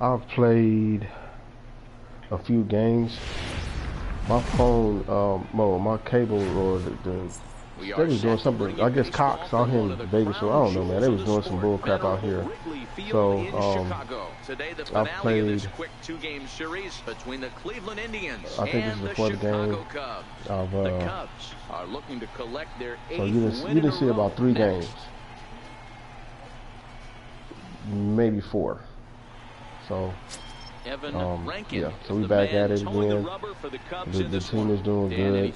I've played a few games. My phone, my cable or they was doing something. I guess Cox out here in Vegas, so I don't know, man. They was doing some bull crap out here. So I've played. Quick two-game series between the Cleveland Indians I think this is the fourth game. The Cubs are looking to collect their So you didn't see about 3 games, maybe 4. So. Yeah, so we back at it again. The team is doing good.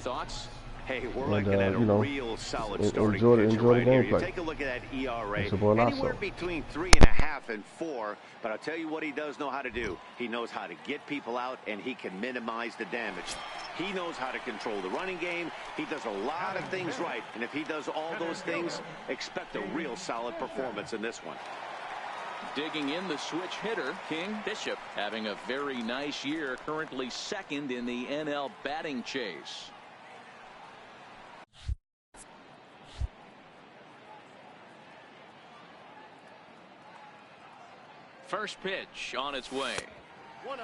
Hey, we're looking at a real solid starting enjoy the gameplay. Here. Take a look at that ERA. Anywhere between 3.5 and 4. But I'll tell you what he does know how to do. He knows how to get people out, and he can minimize the damage. He knows how to control the running game. He does a lot of things right. And if he does all those things, expect a real solid performance in this one. Digging in the switch hitter, King Bishop, having a very nice year, currently second in the NL batting chase. First pitch on its way.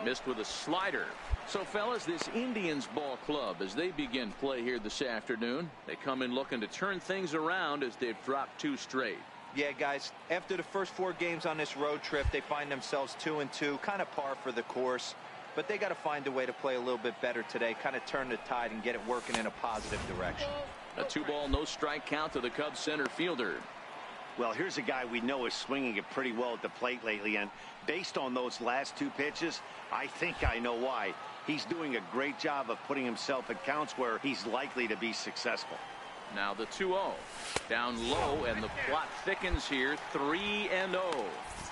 Missed with a slider. So, fellas, this Indians ball club, as they begin play here this afternoon, they come in looking to turn things around as they've dropped 2 straight. Yeah, guys, after the first 4 games on this road trip, they find themselves 2-2, kind of par for the course. But they got to find a way to play a little bit better today, kind of turn the tide and get it working in a positive direction. A 2-ball, no strike count to the Cubs center fielder. Well, here's a guy we know is swinging it pretty well at the plate lately, and based on those last 2 pitches, I think I know why. He's doing a great job of putting himself at counts where he's likely to be successful. Now the 2-0 down low, and the plot thickens here. 3-0.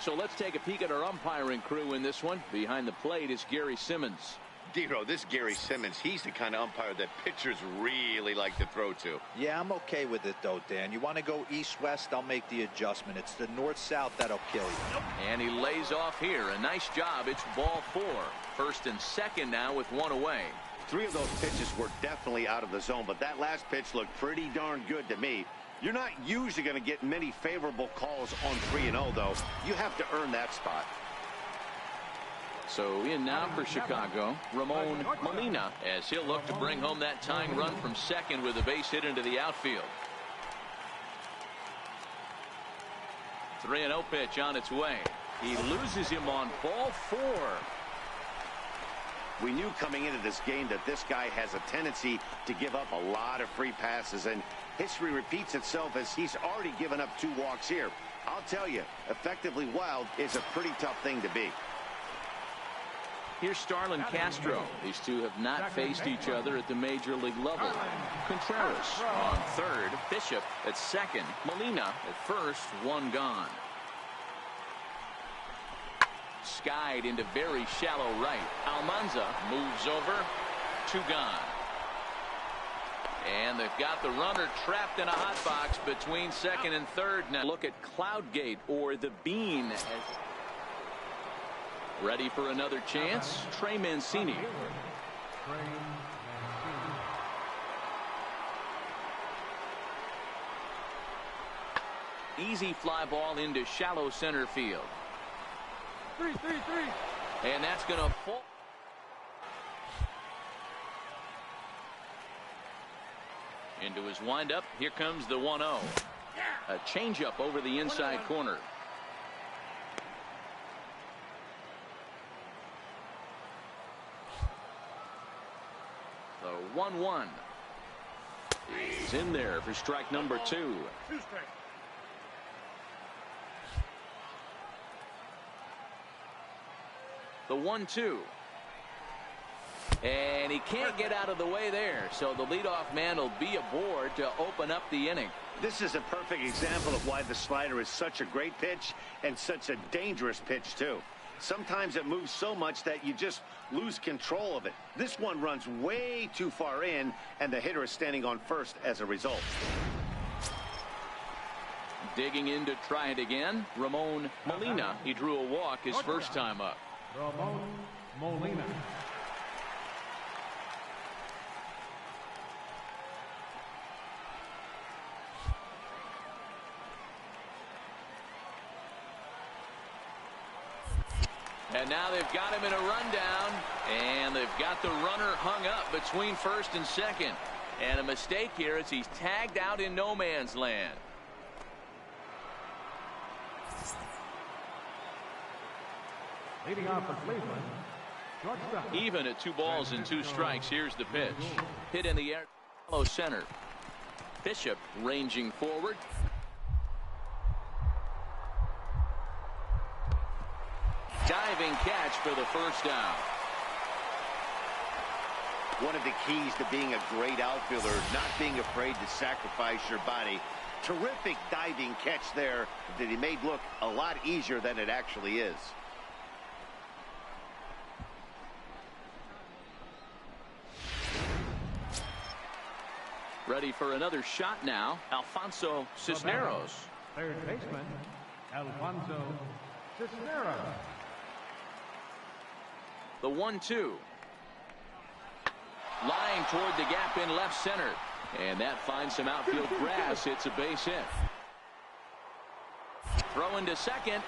So let's take a peek at our umpiring crew in this one. Behind the plate is Gary Simmons. Dero, this Gary Simmons, he's the kind of umpire that pitchers really like to throw to. Yeah, I'm okay with it though, Dan. You want to go east-west, I'll make the adjustment. It's the north-south that'll kill you. And he lays off here. A nice job. It's ball 4. First and second now with 1 away. 3 of those pitches were definitely out of the zone, but that last pitch looked pretty darn good to me. You're not usually going to get many favorable calls on 3-0, though. You have to earn that spot. So in now for Chicago, Ramon Molina, as he'll look to bring home that tying run from second with a base hit into the outfield. 3-0 pitch on its way. He loses him on ball 4. We knew coming into this game that this guy has a tendency to give up a lot of free passes, and history repeats itself as he's already given up 2 walks here. I'll tell you, effectively wild is a pretty tough thing to be. Here's Starlin Castro. These two have not faced each other at the major league level. Contreras on third, Bishop at second, Molina at first, 1 gone. Skied into very shallow right. Almanza moves over, 2 gone. And they've got the runner trapped in a hot box between second and third. Now look at Cloudgate or the Bean. Ready for another chance? Trey Mancini. Easy fly ball into shallow center field. 3. And that's going to fall. Into his windup. Here comes the 1-0. A changeup over the inside corner. The 1-1 is in there for strike number 2. 2 strikes. The 1-2. And he can't get out of the way there. So the leadoff man will be aboard to open up the inning. This is a perfect example of why the slider is such a great pitch and such a dangerous pitch, too. Sometimes it moves so much that you just lose control of it. This one runs way too far in, and the hitter is standing on first as a result. Digging in to try it again, Ramon Molina. He drew a walk his first time up. Ramon Molina. And now they've got him in a rundown, and they've got the runner hung up between first and second. And a mistake here as he's tagged out in no man's land. Leading off for Cleveland, shortstop. Even at 2 balls and 2 strikes, here's the pitch. Hit in the air, follow center. Bishop ranging forward. Diving catch for the first down. One of the keys to being a great outfielder, not being afraid to sacrifice your body. Terrific diving catch there that he made look a lot easier than it actually is. Ready for another shot now, Alfonso Cisneros. Third baseman, Alfonso Cisneros. The 1-2. Lying toward the gap in left center. And that finds some outfield grass. It's a base hit. Throw into second.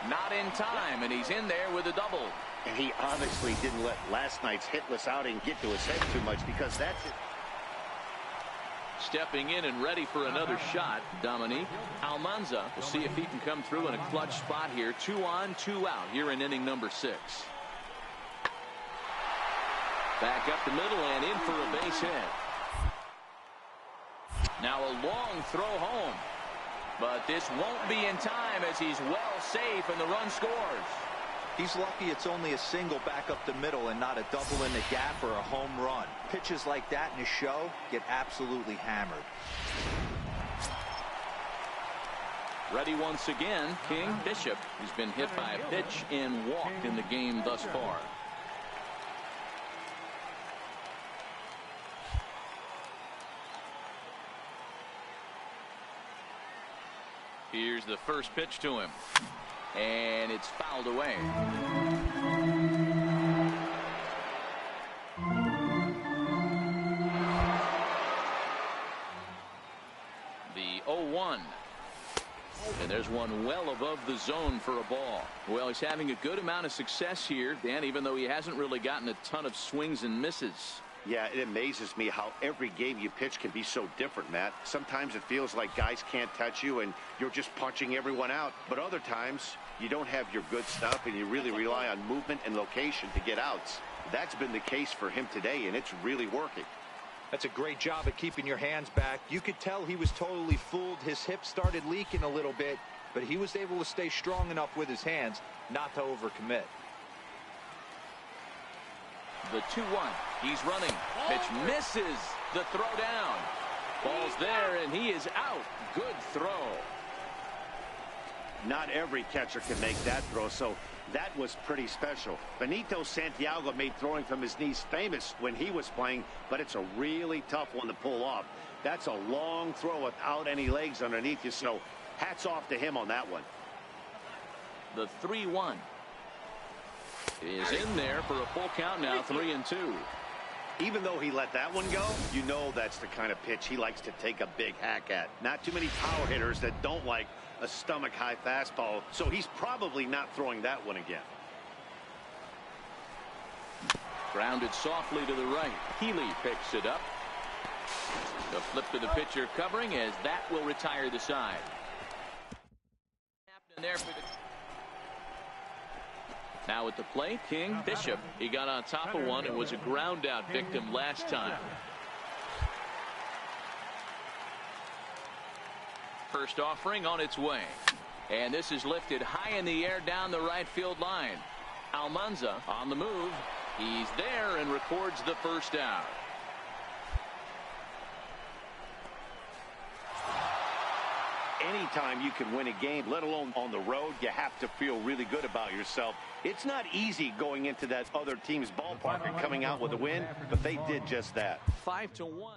Not in time, and he's in there with a double. And he obviously didn't let last night's hitless outing get to his head too much, because that's it. Stepping in and ready for another shot, Dominique Almanza. We'll see if he can come through in a clutch spot here. 2 on, 2 out here in inning number 6. Back up the middle and in for a base hit. Now a long throw home. But this won't be in time as he's well safe and the run scores. He's lucky it's only a single back up the middle and not a double in the gap or a home run. Pitches like that in a show get absolutely hammered. Ready once again, King Bishop. He's been hit by a pitch and walked in the game thus far. Here's the first pitch to him. And it's fouled away. The 0-1. And there's one well above the zone for a ball. Well, he's having a good amount of success here, Dan, even though he hasn't really gotten a ton of swings and misses. Yeah, it amazes me how every game you pitch can be so different, Matt. Sometimes it feels like guys can't touch you and you're just punching everyone out. But other times you don't have your good stuff and you really rely on movement and location to get outs. That's been the case for him today, and it's really working. That's a great job at keeping your hands back. You could tell he was totally fooled. His hip started leaking a little bit, but he was able to stay strong enough with his hands not to overcommit. The 2-1. He's running. Pitch misses the throw down. Ball's there, and he is out. Good throw. Not every catcher can make that throw, so that was pretty special. Benito Santiago made throwing from his knees famous when he was playing, but it's a really tough one to pull off. That's a long throw without any legs underneath you, so hats off to him on that one. The 3-1 is in there for a full count now, 3-2. Even though he let that one go, you know that's the kind of pitch he likes to take a big hack at. Not too many power hitters that don't like a stomach-high fastball, so he's probably not throwing that one again. Grounded softly to the right. Healy picks it up. The flip to the pitcher covering as that will retire the side. Happening there for the... Now at the plate, King Bishop. He got on top of one and was a ground out victim last time. First offering on its way. And this is lifted high in the air down the right field line. Almanza on the move. He's there and records the first out. Anytime you can win a game, let alone on the road, you have to feel really good about yourself. It's not easy going into that other team's ballpark and coming out with a win, but they did just that. 5-1.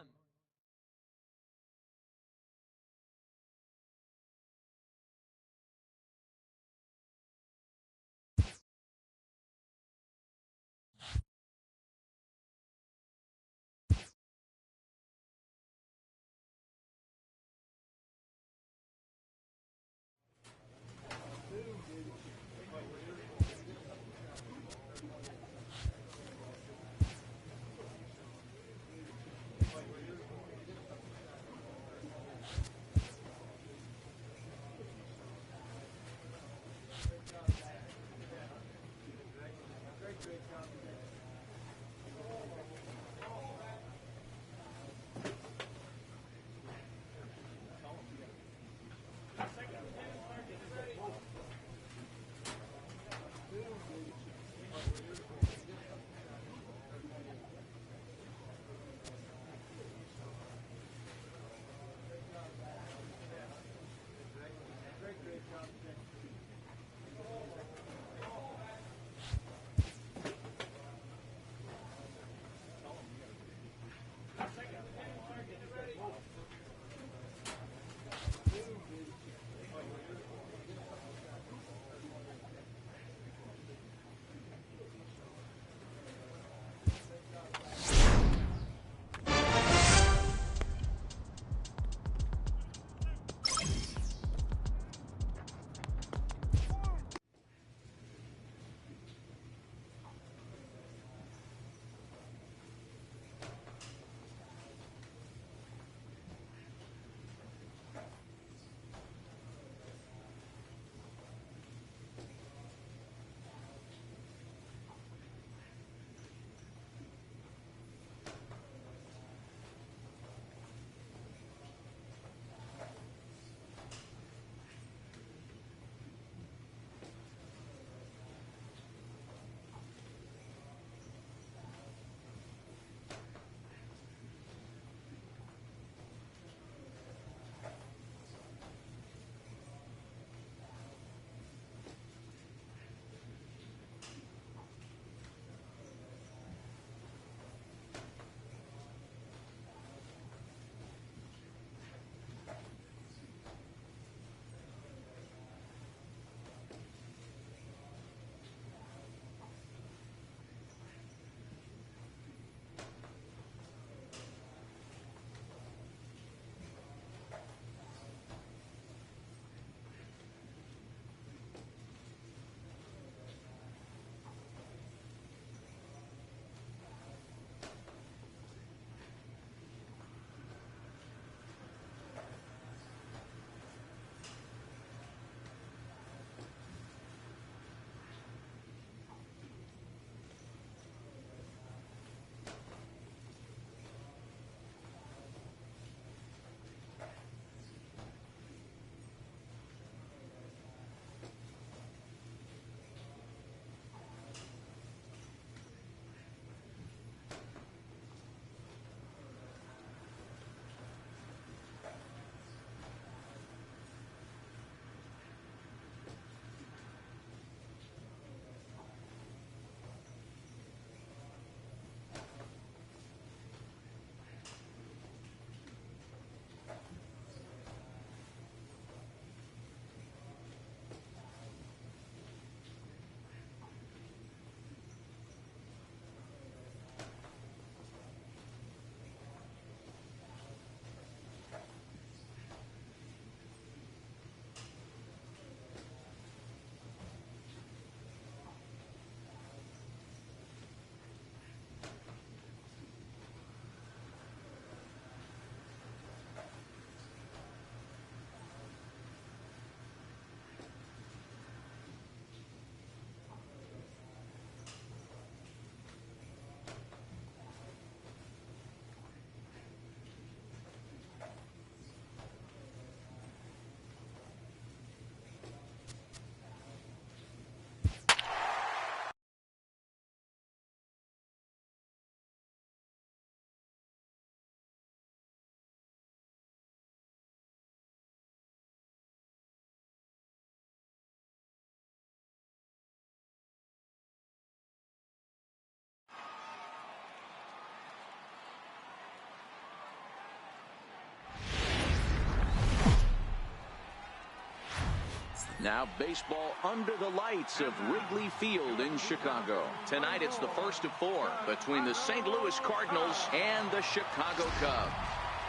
Now baseball under the lights of Wrigley Field in Chicago. Tonight it's the first of 4 between the St. Louis Cardinals and the Chicago Cubs.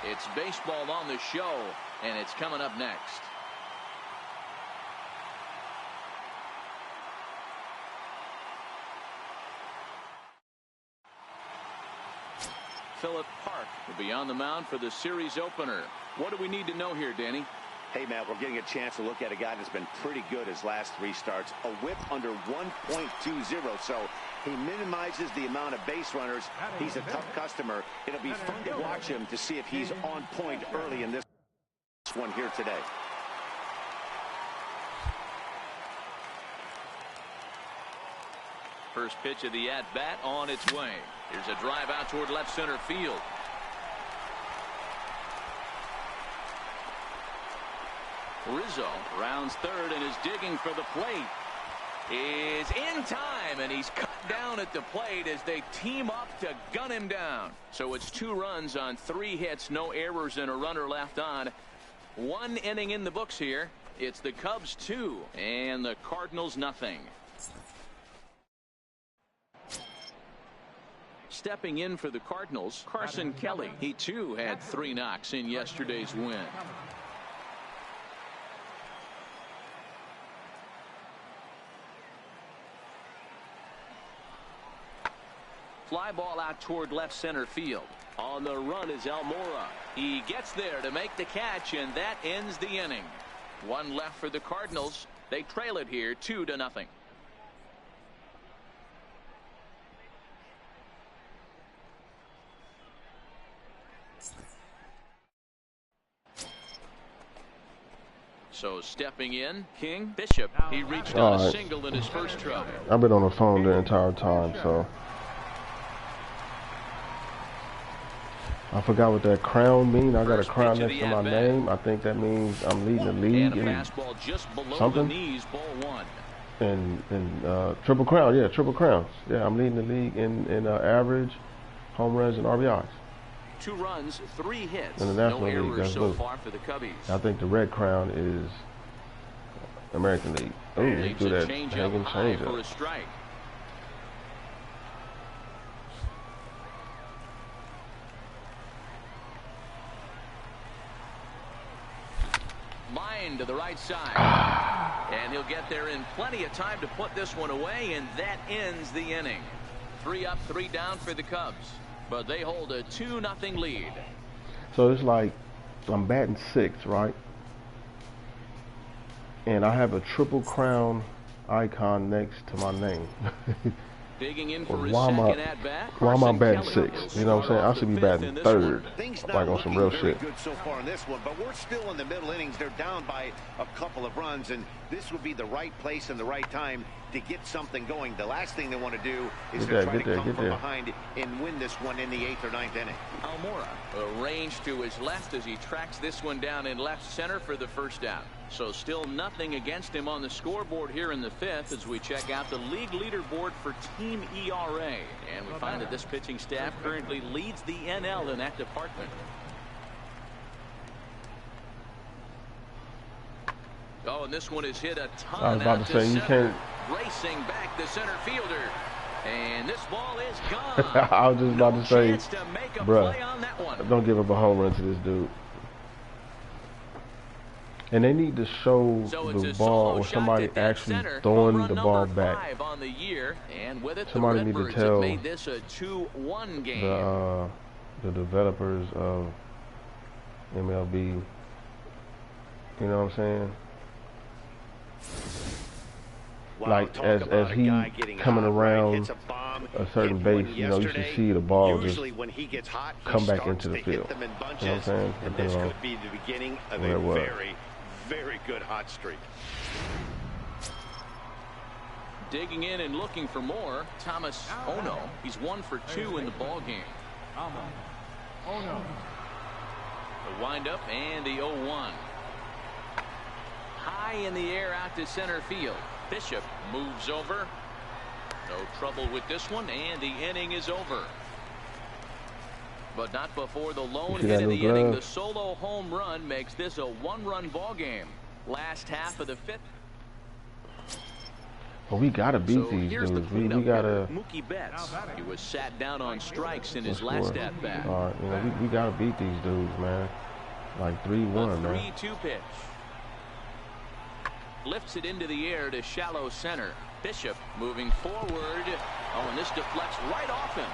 It's baseball on the show, and it's coming up next. Philip Park will be on the mound for the series opener. What do we need to know here, Danny? Hey, Matt, we're getting a chance to look at a guy that's been pretty good his last 3 starts. A whip under 1.20, so he minimizes the amount of base runners. He's a tough customer. It'll be fun to watch him to see if he's on point early in this one here today. First pitch of the at-bat on its way. Here's a drive out toward left center field. Rizzo rounds third and is digging for the plate. Is in time, and he's cut down at the plate as they team up to gun him down. So it's 2 runs on 3 hits, no errors, and a runner left on. 1 inning in the books here. It's the Cubs 2 and the Cardinals nothing. Stepping in for the Cardinals, Carson Kelly. He too had 3 knocks in yesterday's win. Fly ball out toward left center field. On the run is Almora. He gets there to make the catch, and that ends the inning. 1 left for the Cardinals. They trail it here 2-0. So stepping in, King Bishop. He reached on a single in his first try. I've been on the phone the entire time, so I forgot what that crown means. I got a crown next to my name. I think that means I'm leading the league in something. And triple crown, yeah, triple crowns. Yeah, I'm leading the league in average, home runs, and RBIs. 2 runs, 3 hits. In the National no League, errors so far for the Cubbies. I think the red crown is American League. Oh, he threw that hanging change for a strike. Line to the right side. And he'll get there in plenty of time to put this one away, and that ends the inning. 3 up, 3 down for the Cubs. But they hold a 2-0 lead. So it's like I'm batting 6, right? And I have a triple crown icon next to my name. Digging in for his second at bat. Why am I batting 6? You know what I'm saying? I should be batting 3rd. Like on some real shit. Good so far in this one, but we're still in the middle innings. They're down by a couple of runs, and this would be the right place and the right time to get something going. The last thing they want to do is to try to come from behind and win this one in the 8th or 9th inning. Almora arranged to his left as he tracks this one down in left center for the first out. So still nothing against him on the scoreboard here in the 5th as we check out the league leaderboard for team ERA. And we find that this pitching staff currently leads the NL in that department. Oh, and this one is hit a ton. I was about to say, you can't. Racing back the center fielder. And this ball is gone. I was just about to say, bruh, don't give up a home run to this dude. And they need to show the ball or somebody actually throwing the ball back. On the year, and with it, somebody the need to tell made this a 2-1 game. The developers of MLB, you know what I'm saying? Wow, like as he coming around a certain base, you know, you should see the ball just come back into the field. You know what I'm saying? And this could be the beginning of a very, very good hot streak. Digging in and looking for more, Thomas Ono. He's 1 for 2 in the ball game. Ono. The windup and the 0-1. High in the air out to center field. Bishop moves over. No trouble with this one, and the inning is over. But not before the lone hit of the inning. The solo home run makes this a 1-run ball game. Last half of the 5th. But we gotta beat these dudes. We gotta. Mookie Betts. He was sat down on strikes in his last at bat. All right, you know, we gotta beat these dudes, man. Like 3-1, man. 3-2 pitch. Lifts it into the air to shallow center. Bishop moving forward. Oh, and this deflects right off him.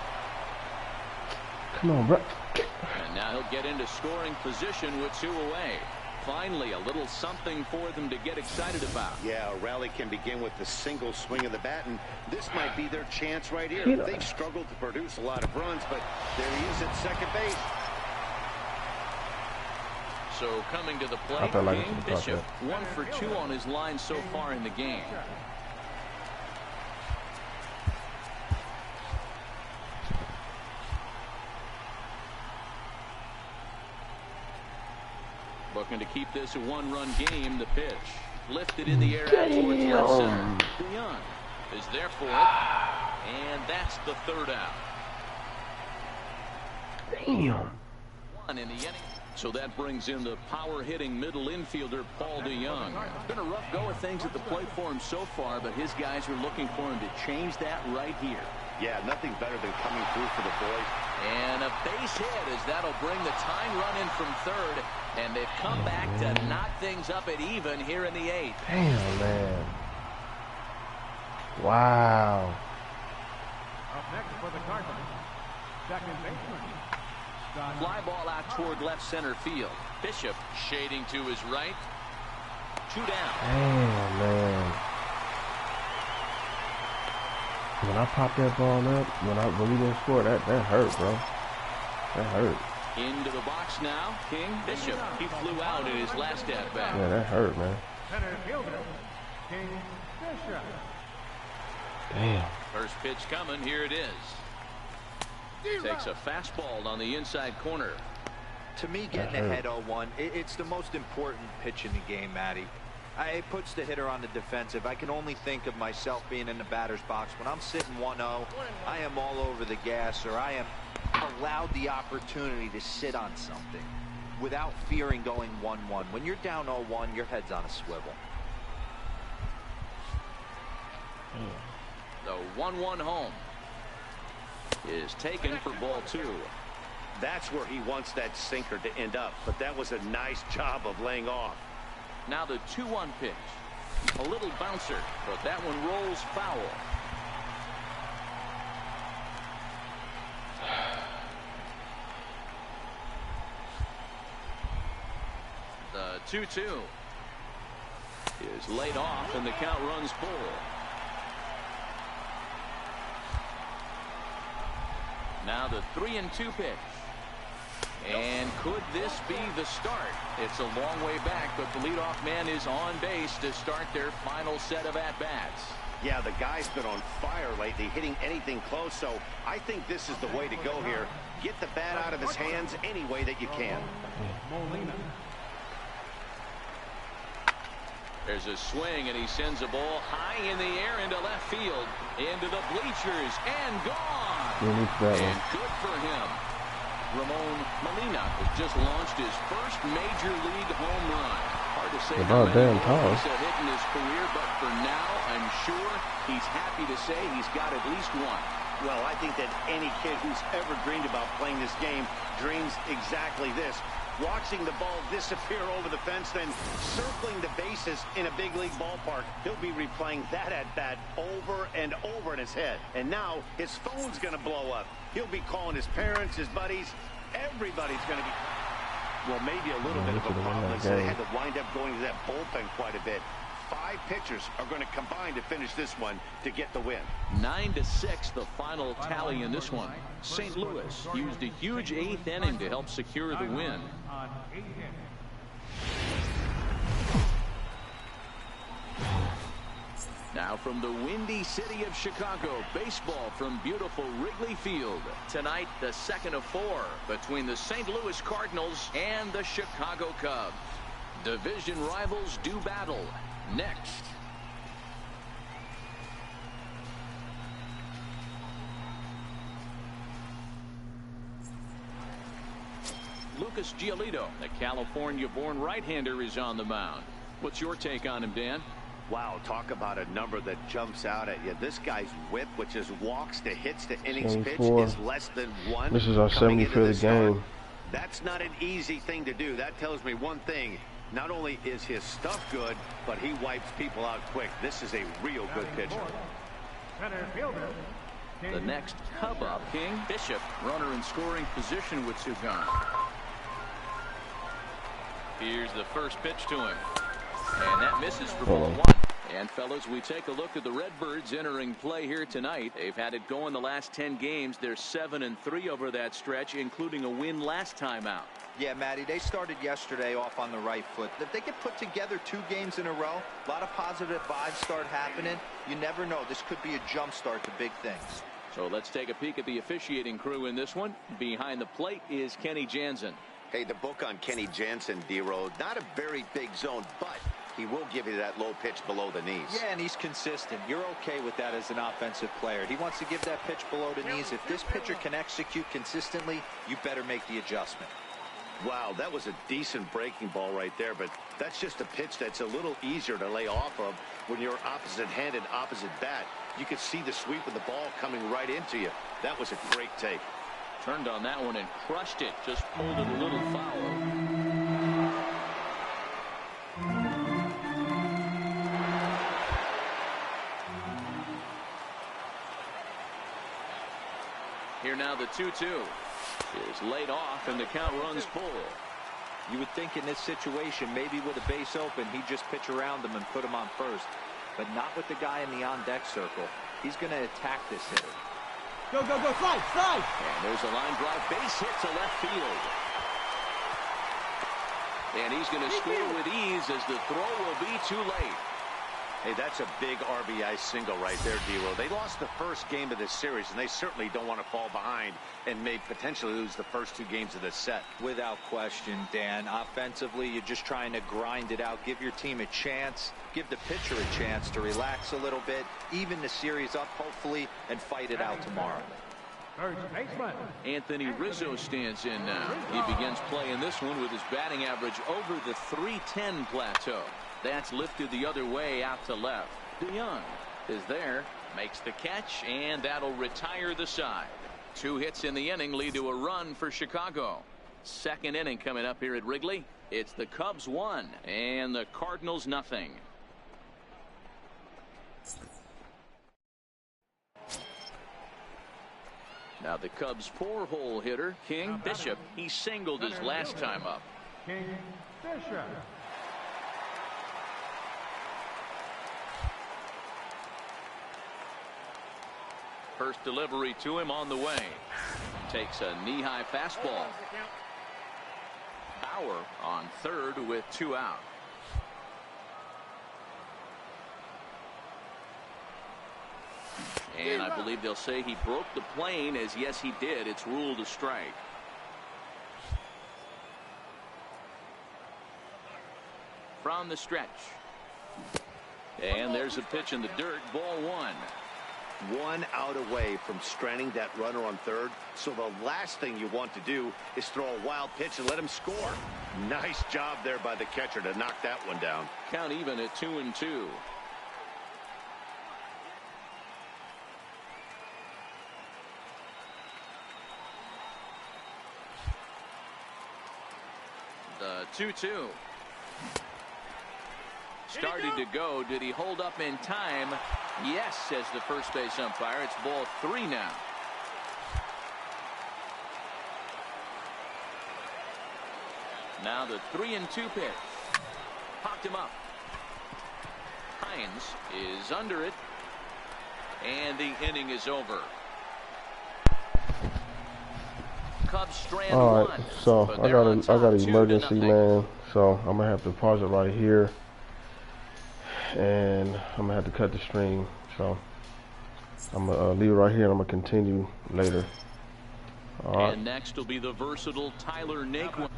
Come on, bro. And now he'll get into scoring position with 2 away. Finally, a little something for them to get excited about. Yeah, a rally can begin with the single swing of the bat, and this might be their chance right here. They've struggled to produce a lot of runs, but there he is at second base. So coming to the plate, King Bishop 1 for 2 on his line so far in the game. Looking to keep this a 1-run game. The pitch lifted in the air out towards left center. DeYoung is there for it, and that's the 3rd out. Damn. 1 in the inning. So that brings in the power-hitting middle infielder, Paul DeYoung. It's been a rough go of things at the plate for him so far, but his guys are looking for him to change that right here. Yeah, nothing better than coming through for the boys. And a base hit as that'll bring the tying run in from 3rd, and they've come back to knock things up at even here in the 8th. Damn, man. Wow. Up next for the Cardinals, second baseman. Fly ball out toward left center field. Bishop shading to his right. 2 down. Damn, man. When I popped that ball up, when we didn't score, that hurt, bro. That hurt. Into the box now, King Bishop. He flew out in his last at bat. Yeah, that hurt, man. Center fielder, King Bishop. Damn. First pitch coming. Here it is. Takes a fastball on the inside corner. To me, getting ahead 0-1, it's the most important pitch in the game, Matty. It puts the hitter on the defensive. I can only think of myself being in the batter's box. When I'm sitting 1-0, I am all over the gas, or I am allowed the opportunity to sit on something without fearing going 1-1. When you're down 0-1, your head's on a swivel. The 1-1 home is taken for ball 2. That's where he wants that sinker to end up, but that was a nice job of laying off. Now the 2-1 pitch. A little bouncer, but that one rolls foul. The 2-2 is laid off, and the count runs full. Now the 3-2 pitch. And could this be the start? It's a long way back, but the leadoff man is on base to start their final set of at-bats. Yeah, the guy's been on fire lately, hitting anything close, so I think this is the way to go here. Get the bat out of his hands any way that you can. There's a swing, and he sends a ball high in the air into left field, into the bleachers, and gone. And good for him. Ramon Molina has just launched his first major league home run. Hard to say how many he's hit in his career, but for now, I'm sure he's happy to say he's got at least one. Well, I think that any kid who's ever dreamed about playing this game dreams exactly this. Watching the ball disappear over the fence, then circling the bases in a big league ballpark. He'll be replaying that at-bat over and over in his head. And now his phone's going to blow up. He'll be calling his parents, his buddies. Everybody's going to be... Well, maybe a little bit of a problem. They had to wind up going to that bullpen quite a bit. 5 pitchers are going to combine to finish this one to get the win. 9-6, the final tally in this one. St. Louis used a huge 8th inning to help secure the win. Now from the windy city of Chicago, baseball from beautiful Wrigley Field. Tonight, the second of 4 between the St. Louis Cardinals and the Chicago Cubs. Division rivals do battle. Next. Lucas Giolito, the California-born right-hander, is on the mound. What's your take on him, Dan? Wow, talk about a number that jumps out at you. This guy's whip, which is walks to hits to innings pitch, is less than 1. This is our 75th of the game. That's not an easy thing to do. That tells me one thing. Not only is his stuff good, but he wipes people out quick. This is a real good pitcher. The next Cub up, King. Bishop, runner in scoring position with 2 gone. Here's the first pitch to him. And that misses for ball 1. And fellas, we take a look at the Redbirds entering play here tonight. They've had it going the last 10 games. They're 7-3 over that stretch, including a win last time out. Yeah, Matty, they started yesterday off on the right foot. If they can put together 2 games in a row, a lot of positive vibes start happening. You never know. This could be a jump start to big things. So let's take a peek at the officiating crew in this one. Behind the plate is Kenny Jansen. Hey, the book on Kenny Jansen, D-Road, not a very big zone, but he will give you that low pitch below the knees. Yeah, and he's consistent. You're okay with that as an offensive player. He wants to give that pitch below the knees. If this pitcher can execute consistently, you better make the adjustment. Wow, that was a decent breaking ball right there, but that's just a pitch that's a little easier to lay off of when you're opposite-handed, opposite bat. You could see the sweep of the ball coming right into you. That was a great take. Turned on that one and crushed it. Just pulled it a little foul. Here now the 2-2 is laid off and the count runs full. You would think in this situation, maybe with a base open, he'd just pitch around him and put him on first. But not with the guy in the on-deck circle. He's going to attack this hitter. Go, go, go, slide, slide! And there's a line drive base hit to left field. And he's going to score with ease as the throw will be too late. Hey, that's a big RBI single right there, D-Row. They lost the first game of this series, and they certainly don't want to fall behind and may potentially lose the first 2 games of this set. Without question, Dan. Offensively, you're just trying to grind it out, give your team a chance, give the pitcher a chance to relax a little bit, even the series up, hopefully, and fight it out tomorrow. First baseman Anthony Rizzo stands in now. He begins playing this one with his batting average over the .310 plateau. That's lifted the other way out to left. DeYoung is there, makes the catch, and that'll retire the side. 2 hits in the inning lead to a run for Chicago. Second inning coming up here at Wrigley. It's the Cubs 1 and the Cardinals nothing. Now the Cubs 4-hole hitter, King Bishop. He singled his last time up. King Bishop. First delivery to him on the way. Takes a knee-high fastball. Bauer on third with 2 out. And I believe they'll say he broke the plane, as yes he did. It's ruled a strike. From the stretch. And there's a pitch in the dirt. Ball 1. 1 out away from stranding that runner on third. So the last thing you want to do is throw a wild pitch and let him score. Nice job there by the catcher to knock that one down. Count even at 2-2. The 2-2. Started to go. Did he hold up in time? Yes, says the first base umpire. It's ball 3 now. Now the 3-2 pitch. Popped him up. Hines is under it. And the inning is over. Cubs strand all right, 1. so I got an emergency, man. So I'm gonna have to pause it right here. And I'm gonna have to cut the stream, so I'm gonna leave it right here and I'm gonna continue later. All right. And next will be the versatile Tyler Naquin.